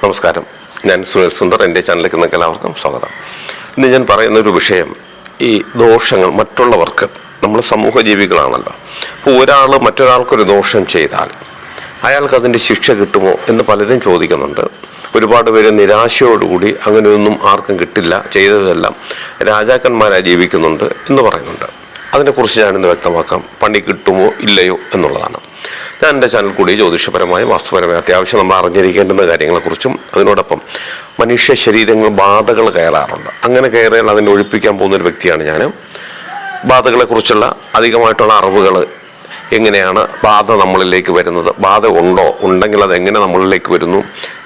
നമസ്കാരം, ഞാൻ സുനിൽ സുന്ദർ. എൻ്റെ ചാനലിലേക്ക് നിങ്ങൾക്ക് എല്ലാവർക്കും സ്വാഗതം. ഇന്ന് ഞാൻ പറയുന്നൊരു വിഷയം ഈ ദോഷങ്ങൾ മറ്റുള്ളവർക്ക്. നമ്മൾ സമൂഹ ജീവികളാണല്ലോ. അപ്പോൾ ഒരാൾ മറ്റൊരാൾക്കൊരു ദോഷം ചെയ്താൽ അയാൾക്ക് അതിൻ്റെ ശിക്ഷ കിട്ടുമോ എന്ന് പലരും ചോദിക്കുന്നുണ്ട്. ഒരുപാട് പേര് നിരാശയോടുകൂടി അങ്ങനെയൊന്നും ആർക്കും കിട്ടില്ല, ചെയ്തതെല്ലാം രാജാക്കന്മാരായി ജീവിക്കുന്നുണ്ട് എന്ന് പറയുന്നുണ്ട്. അതിനെക്കുറിച്ച് ഞാനിന്ന് വ്യക്തമാക്കാം. പണി കിട്ടുമോ ഇല്ലയോ എന്നുള്ളതാണ്. ഞാൻ എൻ്റെ ചാനൽ കൂടി ജ്യോതിഷപരമായ വാസ്തുപരമായ അത്യാവശ്യം നമ്മൾ അറിഞ്ഞിരിക്കേണ്ടുന്ന കാര്യങ്ങളെക്കുറിച്ചും അതിനോടൊപ്പം മനുഷ്യ ശരീരങ്ങൾ ബാധകൾ കയറാറുണ്ട്. അങ്ങനെ കയറിയാൽ അതിനെ ഒഴിപ്പിക്കാൻ പോകുന്നൊരു വ്യക്തിയാണ് ഞാൻ. ബാധകളെക്കുറിച്ചുള്ള അധികമായിട്ടുള്ള അറിവുകൾ, എങ്ങനെയാണ് ബാധ നമ്മളിലേക്ക് വരുന്നത്, ബാധ ഉണ്ടോ, ഉണ്ടെങ്കിൽ അതെങ്ങനെ നമ്മളിലേക്ക് വരുന്നു,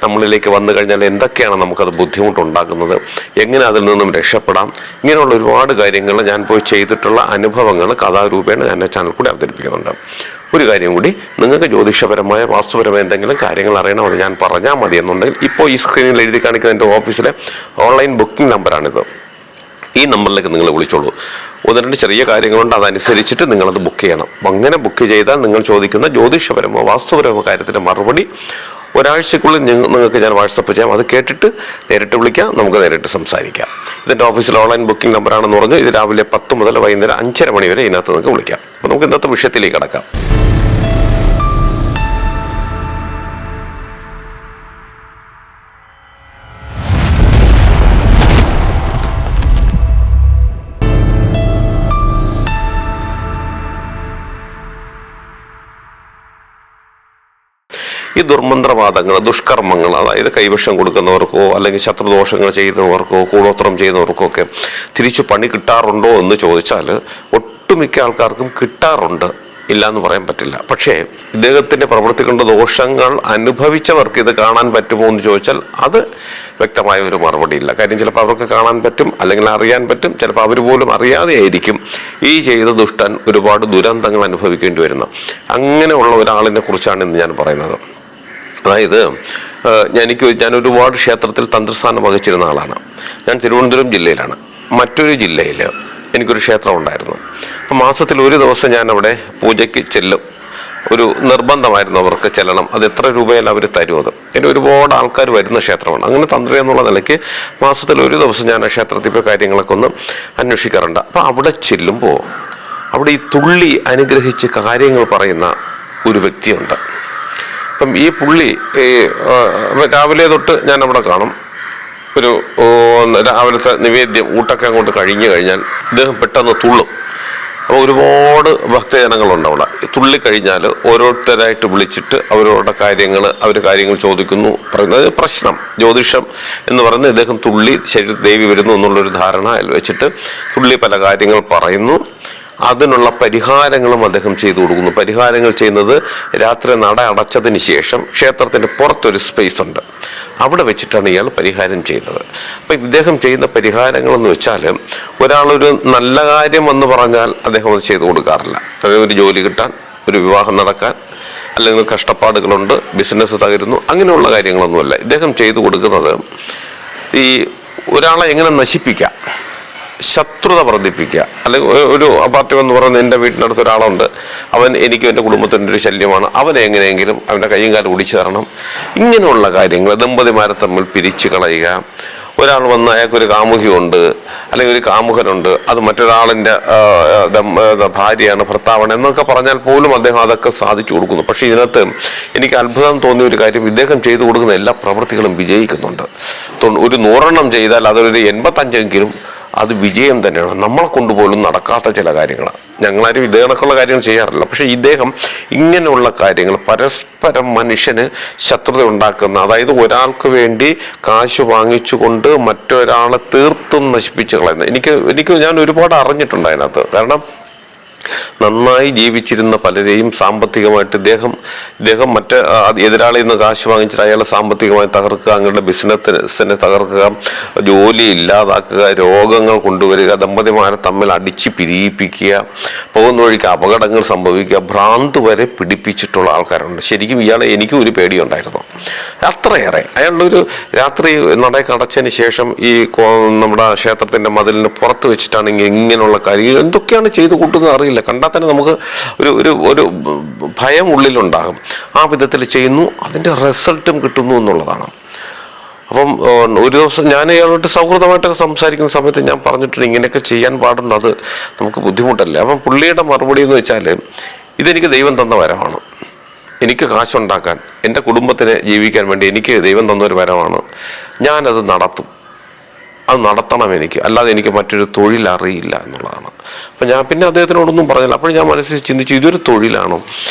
നമ്മളിലേക്ക് വന്നു കഴിഞ്ഞാൽ എന്തൊക്കെയാണ് നമുക്കത് ബുദ്ധിമുട്ടുണ്ടാക്കുന്നത്, എങ്ങനെ അതിൽ നിന്നും രക്ഷപ്പെടാം, ഇങ്ങനെയുള്ള ഒരുപാട് കാര്യങ്ങൾ ഞാൻ പോയി ചെയ്തിട്ടുള്ള അനുഭവങ്ങൾ കഥാരൂപേണ ഞാൻ എൻ്റെ ചാനൽ കൂടി അവതരിപ്പിക്കുന്നുണ്ട്. ഒരു കാര്യം കൂടി, നിങ്ങൾക്ക് ജ്യോതിഷപരമായ വാസ്തുപരമായ എന്തെങ്കിലും കാര്യങ്ങൾ അറിയണം, അത് ഞാൻ പറഞ്ഞാൽ മതി എന്നുണ്ടെങ്കിൽ ഇപ്പോൾ ഈ സ്ക്രീനിൽ എഴുതി കാണിക്കുന്ന എൻ്റെ ഓഫീസിലെ ഓൺലൈൻ ബുക്കിംഗ് നമ്പറാണിത്. ഈ നമ്പറിലേക്ക് നിങ്ങൾ വിളിച്ചോളൂ. ഒന്ന് രണ്ട് ചെറിയ കാര്യങ്ങളുണ്ട്, അതനുസരിച്ചിട്ട് നിങ്ങളത് ബുക്ക് ചെയ്യണം. അങ്ങനെ ബുക്ക് ചെയ്താൽ നിങ്ങൾ ചോദിക്കുന്ന ജ്യോതിഷപരമോ വാസ്തുപരമോ കാര്യത്തിൻ്റെ മറുപടി ഒരാഴ്ചക്കുള്ളിൽ നിങ്ങൾക്ക് ഞാൻ വാട്സപ്പ് ചെയ്യാം. അത് കേട്ടിട്ട് നേരിട്ട് വിളിക്കാം, നമുക്ക് നേരിട്ട് സംസാരിക്കാം. ഇതിൻ്റെ ഓഫീസിൽ ഓൺലൈൻ ബുക്കിംഗ് നമ്പറാണെന്ന് പറഞ്ഞു. ഇത് രാവിലെ 10 മുതൽ വൈകുന്നേരം 5:30 മണി വരെ ഇതിനകത്ത് നിങ്ങൾക്ക് വിളിക്കാം. അപ്പോൾ നമുക്ക് ഇന്നത്തെ വിഷയത്തിലേക്ക് കടക്കാം. ഈ ദുർമന്ത്രവാദങ്ങൾ, ദുഷ്കർമ്മങ്ങൾ, അതായത് കൈവശം കൊടുക്കുന്നവർക്കോ അല്ലെങ്കിൽ ശത്രുദോഷങ്ങൾ ചെയ്യുന്നവർക്കോ കൂടോത്രം ചെയ്യുന്നവർക്കോ ഒക്കെ തിരിച്ചു പണി കിട്ടാറുണ്ടോ എന്ന് ചോദിച്ചാൽ ഒട്ടുമിക്ക ആൾക്കാർക്കും കിട്ടാറുണ്ട്, ഇല്ല എന്ന് പറയാൻ പറ്റില്ല. പക്ഷേ ഇദ്ദേഹത്തിൻ്റെ പ്രവൃത്തി കൊണ്ട് ദോഷങ്ങൾ അനുഭവിച്ചവർക്ക് ഇത് കാണാൻ പറ്റുമോ എന്ന് ചോദിച്ചാൽ അത് വ്യക്തമായ ഒരു മറുപടി ഇല്ല. കാര്യം ചിലപ്പോൾ അവർക്ക് കാണാൻ പറ്റും, അല്ലെങ്കിൽ അറിയാൻ പറ്റും, ചിലപ്പോൾ അവർ പോലും അറിയാതെ ആയിരിക്കും ഈ ചെയ്ത ദുഷ്ടൻ ഒരുപാട് ദുരന്തങ്ങൾ അനുഭവിക്കേണ്ടി വരുന്നത്. അങ്ങനെയുള്ള ഒരാളിനെ കുറിച്ചാണ് ഇന്ന് ഞാൻ പറയുന്നത്. അതായത് ഞാൻ ഒരുപാട് ക്ഷേത്രത്തിൽ തന്ത്രസ്ഥാനം വഹിച്ചിരുന്ന ആളാണ്. ഞാൻ തിരുവനന്തപുരം ജില്ലയിലാണ്. മറ്റൊരു ജില്ലയിൽ എനിക്കൊരു ക്ഷേത്രം ഉണ്ടായിരുന്നു. അപ്പോൾ മാസത്തിൽ ഒരു ദിവസം ഞാൻ അവിടെ പൂജയ്ക്ക് ചെല്ലും. ഒരു നിർബന്ധമായിരുന്നു അവർക്ക് ചെല്ലണം. അത് എത്ര രൂപയിൽ അവർ തരും. അത് എൻ്റെ ഒരുപാട് ആൾക്കാർ വരുന്ന ക്ഷേത്രമാണ്. അങ്ങനെ തന്ത്രി എന്നുള്ള നിലയ്ക്ക് മാസത്തിൽ ഒരു ദിവസം ഞാൻ ആ ക്ഷേത്രത്തിൽ പോയി കാര്യങ്ങളൊക്കെ ഒന്ന് അന്വേഷിക്കാറുണ്ട്. അപ്പോൾ അവിടെ ചെല്ലുമ്പോൾ അവിടെ ഈ തുള്ളി അനുഗ്രഹിച്ച് കാര്യങ്ങൾ പറയുന്ന ഒരു വ്യക്തിയുണ്ട്. അപ്പം ഈ പുള്ളി രാവിലെ തൊട്ട് ഞാൻ അവിടെ കാണും. ഒരു രാവിലത്തെ നിവേദ്യം ഊട്ടൊക്കെ അങ്ങോട്ട് കഴിഞ്ഞു കഴിഞ്ഞാൽ ഇദ്ദേഹം പെട്ടെന്ന് തുള്ളും. അപ്പോൾ ഒരുപാട് ഭക്തജനങ്ങളുണ്ട് അവിടെ. തുള്ളിക്കഴിഞ്ഞാൽ ഓരോരുത്തരായിട്ട് വിളിച്ചിട്ട് അവരുടെ കാര്യങ്ങൾ ചോദിക്കുന്നു, പറയുന്നത് പ്രശ്നം. ജ്യോതിഷം എന്ന് പറയുന്നത് ഇദ്ദേഹം തുള്ളി ശരീര ദേവി വരുന്നു എന്നുള്ളൊരു ധാരണ അതിൽ വെച്ചിട്ട് തുള്ളി പല കാര്യങ്ങൾ പറയുന്നു. അതിനുള്ള പരിഹാരങ്ങളും അദ്ദേഹം ചെയ്തു കൊടുക്കുന്നു. പരിഹാരങ്ങൾ ചെയ്യുന്നത് രാത്രി നട അടച്ചതിന് ശേഷം ക്ഷേത്രത്തിൻ്റെ പുറത്തൊരു സ്പേസ് ഉണ്ട്, അവിടെ വെച്ചിട്ടാണ് ഇയാൾ പരിഹാരം ചെയ്യുന്നത്. അപ്പം ഇദ്ദേഹം ചെയ്യുന്ന പരിഹാരങ്ങളെന്ന് വെച്ചാൽ ഒരാളൊരു നല്ല കാര്യം എന്ന് പറഞ്ഞാൽ അദ്ദേഹം അത് ചെയ്തു കൊടുക്കാറില്ല. അതായത് ഒരു ജോലി കിട്ടാൻ, ഒരു വിവാഹം നടക്കാൻ, അല്ലെങ്കിൽ കഷ്ടപ്പാടുകളുണ്ട്, ബിസിനസ് തകരുന്നു, അങ്ങനെയുള്ള കാര്യങ്ങളൊന്നുമല്ല. ഇദ്ദേഹം ചെയ്തു കൊടുക്കുന്നത് ഈ ഒരാളെ എങ്ങനെ നശിപ്പിക്കാം, ശത്രുത വർദ്ധിപ്പിക്കുക. അല്ലെങ്കിൽ ഒരു പാർട്ടി എന്ന് പറയുന്നത് എൻ്റെ വീട്ടിനടുത്ത് ഒരാളുണ്ട്, അവൻ എനിക്കും എൻ്റെ കുടുംബത്തിൻ്റെ ഒരു ശല്യമാണ്, അവനെ എങ്ങനെയെങ്കിലും അവൻ്റെ കയ്യും കാലം ഒടിച്ചു തരണം, ഇങ്ങനെയുള്ള കാര്യങ്ങൾ. ദമ്പതിമാരെ തമ്മിൽ പിരിച്ചു കളയുക. ഒരാൾ വന്ന് അയാൾക്കൊരു കാമുകിയുണ്ട് അല്ലെങ്കിൽ ഒരു കാമുകനുണ്ട്, അത് മറ്റൊരാളിൻ്റെ ഭാര്യയാണ്, ഭർത്താവാണ് എന്നൊക്കെ പറഞ്ഞാൽ പോലും അദ്ദേഹം അതൊക്കെ സാധിച്ചു കൊടുക്കുന്നു. പക്ഷേ ഇതിനകത്ത് എനിക്ക് അത്ഭുതം തോന്നിയ ഒരു കാര്യം, ഇദ്ദേഹം ചെയ്തു കൊടുക്കുന്ന എല്ലാ പ്രവൃത്തികളും വിജയിക്കുന്നുണ്ട്. ഒരു 100 ചെയ്താൽ അതൊരു 85 അത് വിജയം തന്നെയാണ്. നമ്മളെ കൊണ്ടുപോലും നടക്കാത്ത ചില കാര്യങ്ങൾ. ഞങ്ങളാരും ഇതേ കണക്കുള്ള കാര്യങ്ങൾ ചെയ്യാറില്ല. പക്ഷേ ഇദ്ദേഹം ഇങ്ങനെയുള്ള കാര്യങ്ങൾ പരസ്പരം മനുഷ്യന് ശത്രുത ഉണ്ടാക്കുന്ന, അതായത് ഒരാൾക്ക് വേണ്ടി കാശ് വാങ്ങിച്ചുകൊണ്ട് മറ്റൊരാളെ തീർത്തും നശിപ്പിച്ച് കളയുന്നത് ഞാൻ ഒരുപാട് അറിഞ്ഞിട്ടുണ്ട് അതിനകത്ത്. കാരണം നന്നായി ജീവിച്ചിരുന്ന പലരെയും സാമ്പത്തികമായിട്ട് ഇദ്ദേഹം മറ്റ് എതിരാളിയിൽ നിന്ന് കാശ് വാങ്ങിച്ചിട്ട് അയാളെ സാമ്പത്തികമായി തകർക്കുക, അങ്ങയുടെ ബിസിനസ്സിനെ തകർക്കുക, ജോലി ഇല്ലാതാക്കുക, രോഗങ്ങൾ കൊണ്ടുവരിക, ദമ്പതിമാരെ തമ്മിൽ അടിച്ച് പിരിയിപ്പിക്കുക, പോകുന്ന വഴിക്ക് അപകടങ്ങൾ സംഭവിക്കുക, ഭ്രാന്ത് വരെ പിടിപ്പിച്ചിട്ടുള്ള ആൾക്കാരുണ്ട്. ശരിക്കും ഇയാളെ എനിക്കും ഒരു പേടിയുണ്ടായിരുന്നു, അത്രയേറെ. അയാളുടെ ഒരു രാത്രി നടയൊക്കെ അടച്ചതിന് ശേഷം ഈ നമ്മുടെ ക്ഷേത്രത്തിൻ്റെ മതിലിന് പുറത്ത് വെച്ചിട്ടാണ് ഇങ്ങനെയുള്ള കാര്യങ്ങൾ എന്തൊക്കെയാണ് ചെയ്തു കൂട്ടുന്നത് അറിയില്ല. കണ്ടാൽ തന്നെ നമുക്ക് ഒരു ഭയം ഉള്ളിലുണ്ടാകും. ആ വിധത്തിൽ ചെയ്യുന്നു, അതിൻ്റെ റിസൾട്ടും കിട്ടുന്നു എന്നുള്ളതാണ്. അപ്പം ഒരു ദിവസം ഞാൻ അയാളോട്ട് സൗഹൃദമായിട്ടൊക്കെ സംസാരിക്കുന്ന സമയത്ത് ഞാൻ പറഞ്ഞിട്ടുണ്ട് ഇങ്ങനെയൊക്കെ ചെയ്യാൻ പാടുണ്ട്, അത് നമുക്ക് ബുദ്ധിമുട്ടല്ലേ. അപ്പം പുള്ളിയുടെ മറുപടി എന്ന് വെച്ചാൽ, ഇതെനിക്ക് ദൈവം തന്ന വരമാണ്, എനിക്ക് കാശുണ്ടാക്കാൻ, എൻ്റെ കുടുംബത്തിനെ ജീവിക്കാൻ വേണ്ടി എനിക്ക് ദൈവം തന്നൊരു വരമാണ്, ഞാനത് നടത്തും, അത് നടത്തണം എനിക്ക്, അല്ലാതെ എനിക്ക് മറ്റൊരു തൊഴിൽ അറിയില്ല എന്നുള്ളതാണ്. അപ്പം ഞാൻ പിന്നെ അദ്ദേഹത്തിനോടൊന്നും പറഞ്ഞില്ല. അപ്പോൾ ഞാൻ മനസ്സിൽ ചിന്തിച്ചു, ഇതൊരു തൊഴിലാണോ?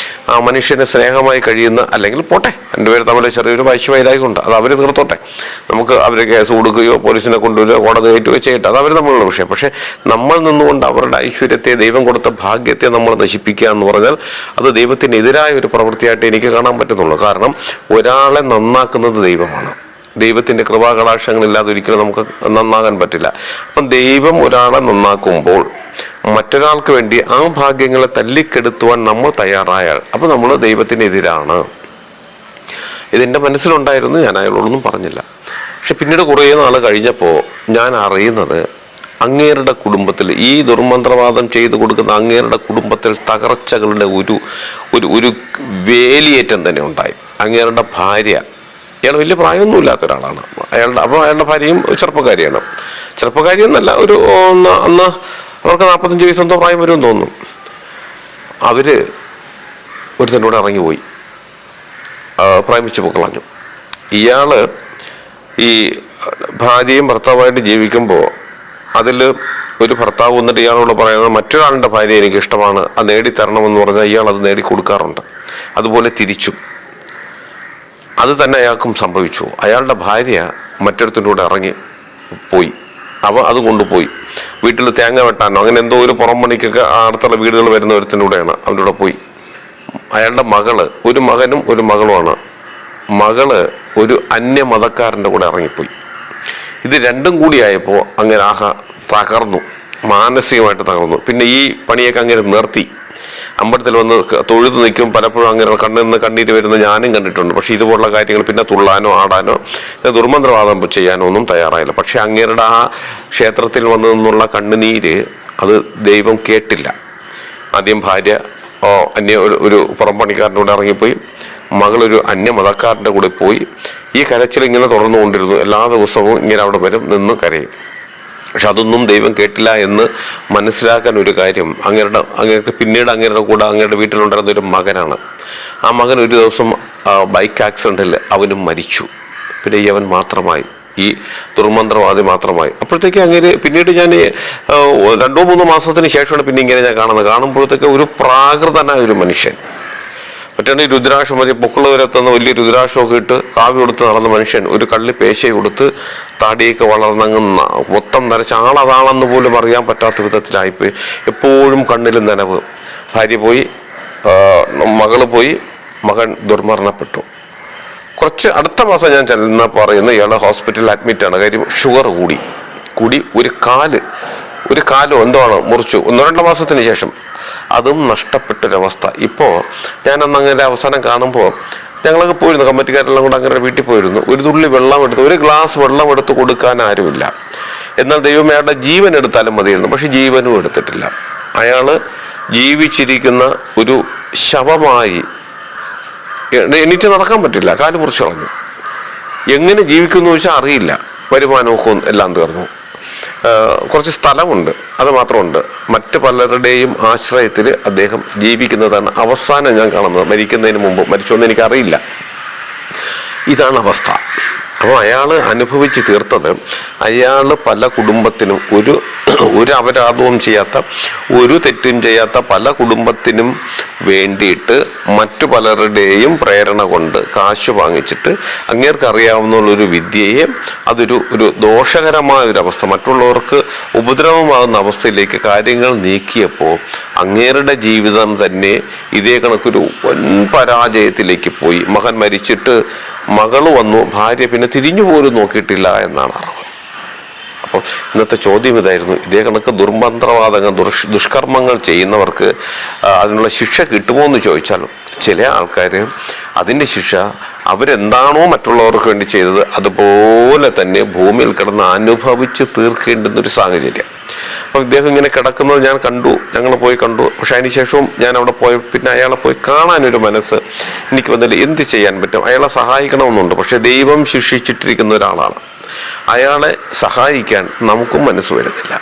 ആ മനുഷ്യനെ സ്നേഹമായി കഴിയുന്ന, അല്ലെങ്കിൽ പോട്ടെ, രണ്ടുപേർ തമ്മിൽ ചെറിയൊരു വൈശ്വവൈരാഗ്യമുണ്ട്, അത് അവർ തീർത്തോട്ടെ, നമുക്ക് അവരെ കേസ് കൊടുക്കുകയോ പോലീസിനെ കൊണ്ടുവരികയോ കോടതി കയറ്റുകയോ ചെയ്യട്ടെ, അത് അവർ തമ്മിലുള്ള വിഷയം. പക്ഷേ നമ്മൾ നിന്നുകൊണ്ട് അവരുടെ ഐശ്വര്യത്തെ, ദൈവം കൊടുത്ത ഭാഗ്യത്തെ നമ്മൾ നശിപ്പിക്കുക എന്ന് പറഞ്ഞാൽ അത് ദൈവത്തിനെതിരായ ഒരു പ്രവൃത്തിയായിട്ട് എനിക്ക് കാണാൻ പറ്റുന്നുള്ളൂ. കാരണം ഒരാളെ നന്നാക്കുന്നത് ദൈവമാണ്. ദൈവത്തിൻ്റെ കൃപാകടാക്ഷങ്ങളില്ലാതെ ഒരിക്കലും നമുക്ക് നന്നാകാൻ പറ്റില്ല. അപ്പം ദൈവം ഒരാളെ നന്നാക്കുമ്പോൾ മറ്റൊരാൾക്ക് വേണ്ടി ആ ഭാഗ്യങ്ങളെ തല്ലിക്കെടുത്തുവാൻ നമ്മൾ തയ്യാറായാൽ അപ്പോൾ നമ്മൾ ദൈവത്തിനെതിരാണ്. ഇതെൻ്റെ മനസ്സിലുണ്ടായിരുന്നു, ഞാൻ അയാളോടൊന്നും പറഞ്ഞില്ല. പക്ഷെ പിന്നീട് കുറേ നാൾ കഴിഞ്ഞപ്പോൾ ഞാൻ അറിയുന്നത്, അങ്ങേരുടെ കുടുംബത്തിൽ, ഈ ദുർമന്ത്രവാദം ചെയ്തു കൊടുക്കുന്ന അങ്ങേരുടെ കുടുംബത്തിൽ തകർച്ചകളുടെ ഒരു വേലിയേറ്റം തന്നെ ഉണ്ടായി. അങ്ങേരുടെ ഭാര്യ, അയാൾ വലിയ പ്രായമൊന്നുമില്ലാത്ത ഒരാളാണ്, അയാളുടെ ഭാര്യയും ചെറുപ്പക്കാരിയാണ്. ചെറുപ്പക്കാരി എന്നല്ല, അന്ന് അവർക്ക് 45 വയസ്സെന്തോ പ്രായം വരുമെന്ന് തോന്നുന്നു. അവർ ഒരുത്തൻ്റെ കൂടെ ഇറങ്ങിപ്പോയി, പ്രേമിച്ച് കളഞ്ഞു. ഇയാൾ ഈ ഭാര്യയും ഭർത്താവായിട്ട് ജീവിക്കുമ്പോൾ അതിൽ ഒരു ഭർത്താവ് വന്നിട്ട് ഇയാളോട് പറയുന്നത്, മറ്റൊരാളുടെ ഭാര്യ എനിക്ക് ഇഷ്ടമാണ്, അത് നേടിത്തരണമെന്ന് പറഞ്ഞാൽ ഇയാൾ അത് നേടിക്കൊടുക്കാറുണ്ട്. അതുപോലെ തിരിച്ചും അത് തന്നെ അയാൾക്കും സംഭവിച്ചു. അയാളുടെ ഭാര്യ മറ്റൊരുത്തിൻ്റെ കൂടെ ഇറങ്ങി പോയി, അത് കൊണ്ടുപോയി വീട്ടിൽ തേങ്ങ വെട്ടാനോ അങ്ങനെ എന്തോ ഒരു പുറം പണിക്കൊക്കെ അടുത്തുള്ള വീടുകൾ വരുന്ന ഒരുത്തിൻ്റെ കൂടെയാണ് അവൻ്റെ കൂടെ പോയി. അയാളുടെ മകള്, ഒരു മകനും ഒരു മകളുമാണ്, മകള് ഒരു അന്യമതക്കാരൻ്റെ കൂടെ ഇറങ്ങിപ്പോയി. ഇത് രണ്ടും കൂടിയായപ്പോൾ അങ്ങനെ തകർന്നു, മാനസികമായിട്ട് തകർന്നു. പിന്നെ ഈ പണിയൊക്കെ അങ്ങനെ നിർത്തി. അമ്പലത്തിൽ വന്ന് തൊഴുതു നിൽക്കും, പലപ്പോഴും അങ്ങനെ കണ്ണിൽ നിന്ന് കണ്ണീര് വരുന്ന ഞാനും കണ്ടിട്ടുണ്ട്. പക്ഷെ ഇതുപോലുള്ള കാര്യങ്ങൾ പിന്നെ തുള്ളാനോ ആടാനോ ദുർമന്ത്രവാദം ചെയ്യാനോ ഒന്നും തയ്യാറായില്ല. പക്ഷെ അങ്ങേരുടെ ആ ക്ഷേത്രത്തിൽ വന്നു നിന്നുള്ള കണ്ണുനീര് അത് ദൈവം കേട്ടില്ല. ആദ്യം ഭാര്യ ഒരു പുറംപണിക്കാരൻ്റെ കൂടെ ഇറങ്ങിപ്പോയി, മകളൊരു അന്യമതക്കാരൻ്റെ കൂടെ പോയി. ഈ കരച്ചിൽ ഇങ്ങനെ തുടർന്നുകൊണ്ടിരുന്നു. എല്ലാ ദിവസവും ഇങ്ങനെ അവിടെ വരും, നിന്ന് കരയും. പക്ഷെ അതൊന്നും ദൈവം കേട്ടില്ല എന്ന് മനസ്സിലാക്കാൻ ഒരു കാര്യം, അങ്ങേർക്ക് പിന്നീട് അങ്ങേരുടെ കൂടെ അങ്ങേരുടെ വീട്ടിലുണ്ടായിരുന്ന ഒരു മകനാണ്. ആ മകൻ ഒരു ദിവസം ബൈക്ക് ആക്സിഡൻറ്റിൽ അവനും മരിച്ചു. പിന്നെ ഈ അവൻ മാത്രമായി, ഈ ദുർമന്ത്രവാദി മാത്രമായി. അപ്പോഴത്തേക്ക് അങ്ങേര് പിന്നീട് ഞാൻ 2-3 മാസത്തിന് ശേഷമാണ് പിന്നെ ഇങ്ങനെ ഞാൻ കാണുമ്പോഴത്തേക്ക് ഒരു പ്രാകൃതനായ ഒരു മനുഷ്യൻ, മറ്റേ രുദ്രാക്ഷം മതി പൊക്കുള്ളവരെത്തുന്ന വലിയ രുദ്രാക്ഷമൊക്കെ ഇട്ട് കാവ്യ കൊടുത്ത് നടന്ന മനുഷ്യൻ, ഒരു കള്ളി പേശയെ കൊടുത്ത് താടിയൊക്കെ വളർന്നങ്ങുന്ന മൊത്തം നരച്ച ആളതാണെന്ന് പോലും അറിയാൻ പറ്റാത്ത വിധത്തിലായിപ്പോയി. എപ്പോഴും കണ്ണിലും നനവ്. ഭാര്യ പോയി, മകള് പോയി, മകൻ ദുർമരണപ്പെട്ടു. കുറച്ച് അടുത്ത മാസം ഞാൻ ചെല്ലുന്ന പറയുന്നു ഇയാളെ ഹോസ്പിറ്റലിൽ അഡ്മിറ്റാണ്. കാര്യം ഷുഗർ കൂടി ഒരു കാലോ എന്തോ ആണ് മുറിച്ചു. 1-2 മാസത്തിന് ശേഷം അതും നഷ്ടപ്പെട്ടൊരവസ്ഥ. ഇപ്പോൾ ഞാനന്ന് അങ്ങനെ അവസാനം കാണുമ്പോൾ ഞങ്ങളൊക്കെ പോയിരുന്നു, കമ്മിറ്റിക്കാരെല്ലാം കൂടെ അങ്ങനെ വീട്ടിൽ പോയിരുന്നു. ഒരു തുള്ളി വെള്ളം എടുത്ത്, ഒരു ഗ്ലാസ് വെള്ളം എടുത്ത് കൊടുക്കാൻ ആരുമില്ല. എന്നാൽ ദൈവം അയാളുടെ ജീവൻ എടുത്താലും മതിയായിരുന്നു. പക്ഷെ ജീവനും എടുത്തിട്ടില്ല. അയാൾ ജീവിച്ചിരിക്കുന്ന ഒരു ശവമായി, എണീറ്റ് നടക്കാൻ പറ്റില്ല, കാല് മുറിച്ച് കളഞ്ഞു. എങ്ങനെ ജീവിക്കുമെന്ന് ചോദിച്ചാൽ അറിയില്ല. വരുമാനമൊക്കെ എല്ലാം തീർന്നു. കുറച്ച് സ്ഥലമുണ്ട്, അത് മാത്രമുണ്ട്. മറ്റ് പലരുടെയും ആശ്രയത്തിൽ അദ്ദേഹം ജീവിക്കുന്നതാണ് അവസാനം ഞാൻ കാണുന്നത്. മരിക്കുന്നതിന് മുമ്പ് മരിച്ചോന്ന് എനിക്കറിയില്ല. ഇതാണ് അവസ്ഥ. അപ്പോൾ അയാൾ അനുഭവിച്ച് തീർത്തത്, അയാൾ പല കുടുംബത്തിനും ഒരു അപരാധവും ചെയ്യാത്ത, ഒരു തെറ്റും ചെയ്യാത്ത പല കുടുംബത്തിനും വേണ്ടിയിട്ട് മറ്റു പലരുടെയും പ്രേരണ കൊണ്ട് കാശ് വാങ്ങിച്ചിട്ട് അങ്ങേർക്ക് അറിയാവുന്ന വിദ്യയെ ഒരു ദോഷകരമായ ഒരവസ്ഥ, മറ്റുള്ളവർക്ക് ഉപദ്രവമാകുന്ന അവസ്ഥയിലേക്ക് കാര്യങ്ങൾ നീക്കിയപ്പോൾ അങ്ങേരുടെ ജീവിതം തന്നെ ഇതേ കണക്കൊരു വൻ പരാജയത്തിലേക്ക് പോയി. മകൻ മരിച്ചിട്ട് മകള് വന്നു, ഭാര്യ പിന്നെ തിരിഞ്ഞു പോലും നോക്കിയിട്ടില്ല എന്നാണ് അറിവ്. അപ്പോൾ ഇന്നത്തെ ചോദ്യം ഇതായിരുന്നു, ഇതേ കണക്ക് ദുർമന്ത്രവാദങ്ങൾ ദുഷ്കർമ്മങ്ങൾ ചെയ്യുന്നവർക്ക് അതിനുള്ള ശിക്ഷ കിട്ടുമോ എന്ന് ചോദിച്ചാലും ചില ആൾക്കാർ അതിൻ്റെ ശിക്ഷ അവരെന്താണോ മറ്റുള്ളവർക്ക് വേണ്ടി ചെയ്തത് അതുപോലെ തന്നെ ഭൂമിയിൽ കിടന്ന് അനുഭവിച്ച് തീർക്കേണ്ടുന്നൊരു സാഹചര്യം. അപ്പം ഇദ്ദേഹം ഇങ്ങനെ കിടക്കുന്നത് ഞാൻ കണ്ടു, ഞങ്ങൾ പോയി കണ്ടു. പക്ഷെ അതിനുശേഷവും ഞാൻ അവിടെ പോയി പിന്നെ അയാളെ പോയി കാണാനൊരു മനസ്സ് എനിക്ക് വന്നില്ല. എന്ത് ചെയ്യാൻ പറ്റും? അയാളെ സഹായിക്കണമെന്നുണ്ട്. പക്ഷെ ദൈവം ശിക്ഷിച്ചിട്ടിരിക്കുന്ന ഒരാളാണ്. അയാളെ സഹായിക്കാൻ നമുക്കും മനസ്സ് വരുന്നില്ല.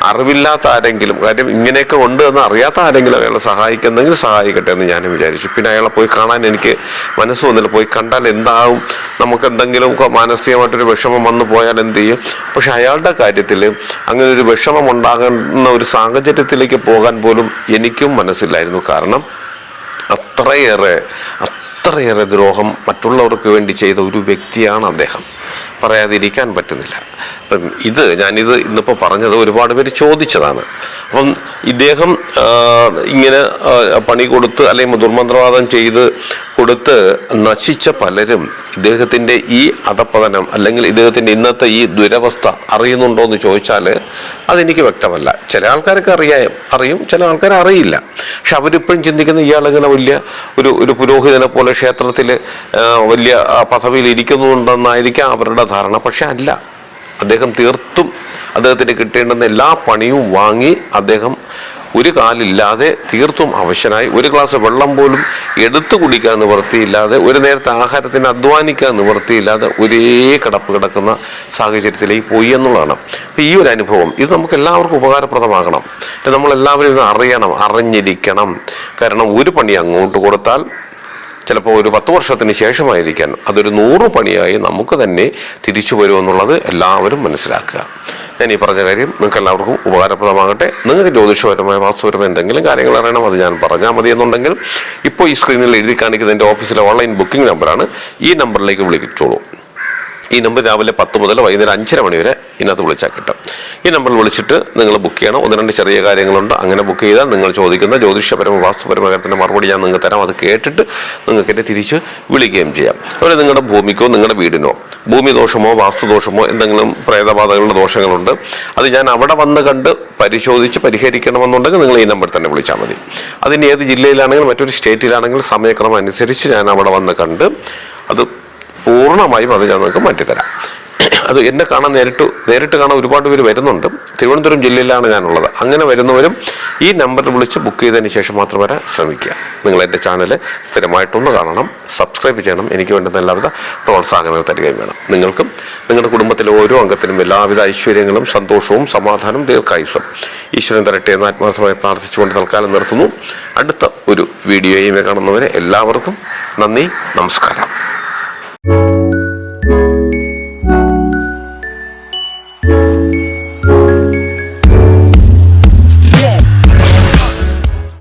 അറിവില്ലാത്ത ആരെങ്കിലും, കാര്യം ഇങ്ങനെയൊക്കെ ഉണ്ട് എന്ന് അറിയാത്ത ആരെങ്കിലും അയാളെ സഹായിക്കുന്നെങ്കിൽ സഹായിക്കട്ടെ എന്ന് ഞാനും വിചാരിച്ചു. പിന്നെ അയാളെ പോയി കാണാൻ എനിക്ക് മനസ്സ് വന്നില്ല. പോയി കണ്ടാൽ എന്താവും, നമുക്ക് എന്തെങ്കിലും മാനസികമായിട്ടൊരു വിഷമം വന്നു പോയാൽ എന്ത് ചെയ്യും? പക്ഷെ അയാളുടെ കാര്യത്തിൽ അങ്ങനെ ഒരു വിഷമം ഉണ്ടാകുന്ന ഒരു സാഹചര്യത്തിലേക്ക് പോകാൻ പോലും എനിക്കും മനസ്സില്ലായിരുന്നു. കാരണം അത്രയേറെ ദ്രോഹം മറ്റുള്ളവർക്ക് വേണ്ടി ചെയ്ത ഒരു വ്യക്തിയാണ് അദ്ദേഹം. പറയാതിരിക്കാൻ പറ്റുന്നില്ല. അപ്പം ഞാനിത് ഇന്നിപ്പോൾ പറഞ്ഞത് ഒരുപാട് പേര് ചോദിച്ചതാണ്. അപ്പം ഇദ്ദേഹം ഇങ്ങനെ പണി കൊടുത്ത് അല്ലെങ്കിൽ ദുർമന്ത്രവാദം ചെയ്ത് കൊടുത്ത് നശിച്ച പലരും ഇദ്ദേഹത്തിൻ്റെ ഈ അധപ്പതനം അല്ലെങ്കിൽ ഇദ്ദേഹത്തിൻ്റെ ഇന്നത്തെ ഈ ദുരവസ്ഥ അറിയുന്നുണ്ടോ എന്ന് ചോദിച്ചാൽ അതെനിക്ക് വ്യക്തമല്ല. ചില ആൾക്കാർക്ക് അറിയും, ചില ആൾക്കാർ അറിയില്ല. പക്ഷെ അവരിപ്പോഴും ചിന്തിക്കുന്ന ഇയാളിങ്ങനെ വലിയ ഒരു പുരോഹിതനെ പോലെ ക്ഷേത്രത്തിൽ വലിയ പദവിയിൽ ഇരിക്കുന്നുണ്ടെന്നായിരിക്കാം അവരുടെ ധാരണ. പക്ഷെ അല്ല. അദ്ദേഹം തീർത്തും അദ്ദേഹത്തിന് കിട്ടേണ്ടുന്ന എല്ലാ പണിയും വാങ്ങി അദ്ദേഹം ഒരു കാലില്ലാതെ തീർത്തും അവശനായി, ഒരു ഗ്ലാസ് വെള്ളം പോലും എടുത്തു കുടിക്കാൻ നിവൃത്തിയില്ലാതെ, ഒരു നേരത്തെ ആഹാരത്തിന് അധ്വാനിക്കാൻ നിവൃത്തിയില്ലാതെ ഒരേ കിടക്കുന്ന സാഹചര്യത്തിലേക്ക് പോയി എന്നുള്ളതാണ്. അപ്പം ഈ ഒരു അനുഭവം ഇത് നമുക്ക് എല്ലാവർക്കും ഉപകാരപ്രദമാകണം. നമ്മളെല്ലാവരും ഇത് അറിഞ്ഞിരിക്കണം. കാരണം ഒരു പണി അങ്ങോട്ട് കൊടുത്താൽ ചിലപ്പോൾ ഒരു 10 വർഷത്തിന് ശേഷമായിരിക്കാൻ അതൊരു 100 പണിയായി നമുക്ക് തന്നെ തിരിച്ചു വരുമെന്നുള്ളത് എല്ലാവരും മനസ്സിലാക്കുക. ഞാൻ ഈ പറഞ്ഞ കാര്യം നിങ്ങൾക്ക് എല്ലാവർക്കും ഉപകാരപ്രദമാകട്ടെ. നിങ്ങൾക്ക് ജ്യോതിഷപരമായ വാസ്തുപരമായ എന്തെങ്കിലും കാര്യങ്ങൾ അറിയണം, അത് ഞാൻ പറഞ്ഞാൽ മതി എന്നുണ്ടെങ്കിൽ ഇപ്പോൾ ഈ സ്ക്രീനിൽ എഴുതി കാണിക്കുന്ന എൻ്റെ ഓഫീസിലെ ഓൺലൈൻ ബുക്കിംഗ് നമ്പറാണ്. ഈ നമ്പറിലേക്ക് വിളിച്ചോളൂ. ഈ നമ്പർ രാവിലെ 10 മുതൽ വൈകുന്നേരം 5:30 മണി വരെ ഇതിനകത്ത് വിളിച്ചാൽ കിട്ടും. ഈ നമ്പറിൽ വിളിച്ചിട്ട് നിങ്ങൾ ബുക്ക് ചെയ്യണം. 1-2 ചെറിയ കാര്യങ്ങളുണ്ട്. അങ്ങനെ ബുക്ക് ചെയ്താൽ നിങ്ങൾ ചോദിക്കുന്ന ജ്യോതിഷപരമായ വാസ്തുപരമായ കാര്യത്തിൻ്റെ മറുപടി ഞാൻ നിങ്ങൾക്ക് തരാം. അത് കേട്ടിട്ട് നിങ്ങൾക്ക് എന്നെ തിരിച്ച് വിളിക്കുകയും ചെയ്യാം. അതുപോലെ നിങ്ങളുടെ ഭൂമിക്കോ നിങ്ങളുടെ വീടിനോ ഭൂമി ദോഷമോ വാസ്തുദോഷമോ എന്തെങ്കിലും പ്രേതബാധകളുടെ ദോഷങ്ങളുണ്ട്, അത് ഞാൻ അവിടെ വന്ന് കണ്ട് പരിശോധിച്ച് പരിഹരിക്കണമെന്നുണ്ടെങ്കിൽ നിങ്ങൾ ഈ നമ്പറിൽ തന്നെ വിളിച്ചാൽ മതി. അതിന് ഏത് ജില്ലയിലാണെങ്കിലും മറ്റൊരു സ്റ്റേറ്റിലാണെങ്കിലും സമയക്രമം അനുസരിച്ച് ഞാൻ അവിടെ വന്ന് കണ്ട് അത് പൂർണ്ണമായും അത് ഞാൻ നിങ്ങൾക്ക് മാറ്റിത്തരാം. അത് എന്നെ കാണാൻ നേരിട്ട് കാണാൻ ഒരുപാട് പേര് വരുന്നുണ്ട്. തിരുവനന്തപുരം ജില്ലയിലാണ് ഞാനുള്ളത്. അങ്ങനെ വരുന്നവരും ഈ നമ്പറിൽ വിളിച്ച് ബുക്ക് ചെയ്തതിന് ശേഷം മാത്രം വരാൻ ശ്രമിക്കുക. നിങ്ങൾ എൻ്റെ ചാനൽ സ്ഥിരമായിട്ടൊന്ന് കാണണം, സബ്സ്ക്രൈബ് ചെയ്യണം. എനിക്ക് വേണ്ടുന്ന എല്ലാവിധ പ്രോത്സാഹനങ്ങൾ തരികയും വേണം. നിങ്ങൾക്കും നിങ്ങളുടെ കുടുംബത്തിലെ ഓരോ അംഗത്തിനും എല്ലാവിധ ഐശ്വര്യങ്ങളും സന്തോഷവും സമാധാനവും ദീർഘായുസ്സും ഈശ്വരൻ തരട്ടെ എന്ന് ആത്മാർത്ഥമായി പ്രാർത്ഥിച്ചുകൊണ്ട് തൽക്കാലം നിർത്തുന്നു. അടുത്ത ഒരു വീഡിയോയുമേ കാണുന്നവരെ എല്ലാവർക്കും നന്ദി, നമസ്കാരം.